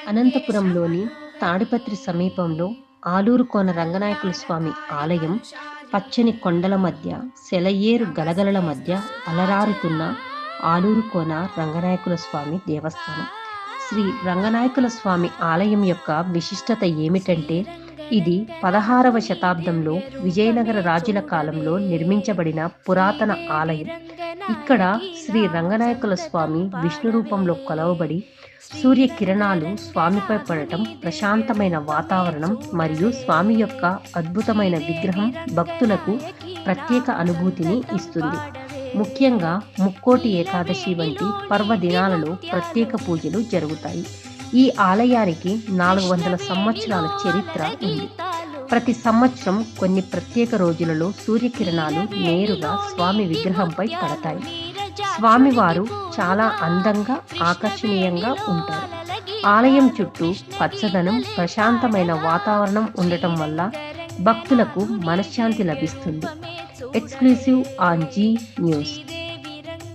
అనంతపురంలోని తాడిపత్రి సమీపంలో ఆలూరు కోన రంగనాయకుల స్వామి ఆలయం పచ్చని కొండల మధ్య, సెలయేరు గలగలల మధ్య అలరారుతున్న ఆలూరు కోన రంగనాయకుల స్వామి దేవస్థానం. శ్రీ రంగనాయకుల స్వామి ఆలయం యొక్క విశిష్టత ఏమిటంటే, ఇది 16వ శతాబ్దంలో విజయనగర రాజుల కాలంలో నిర్మించబడిన పురాతన ఆలయం. ఇక్కడ శ్రీ రంగనాయకుల స్వామి విష్ణు రూపంలో కొలవబడి, సూర్యకిరణాలు స్వామిపై పడటం, ప్రశాంతమైన వాతావరణం మరియు స్వామి యొక్క అద్భుతమైన విగ్రహం భక్తులకు ప్రత్యేక అనుభూతిని ఇస్తుంది. ముఖ్యంగా ముక్కోటి ఏకాదశి వంటి పర్వదినాలలో ప్రత్యేక పూజలు జరుగుతాయి. ఈ ఆలయానికి 400 సంవత్సరాల చరిత్ర ఉంది. ప్రతి సంవత్సరం కొన్ని ప్రత్యేక రోజులలో సూర్యకిరణాలు నేరుగా స్వామి విగ్రహంపై పడతాయి. స్వామివారు చాలా అందంగా, ఆకర్షణీయంగా ఉంటారు. ఆలయం చుట్టూ పచ్చదనం, ప్రశాంతమైన వాతావరణం ఉండటం వల్ల భక్తులకు మనశ్శాంతి లభిస్తుంది. Exclusive on Zee news.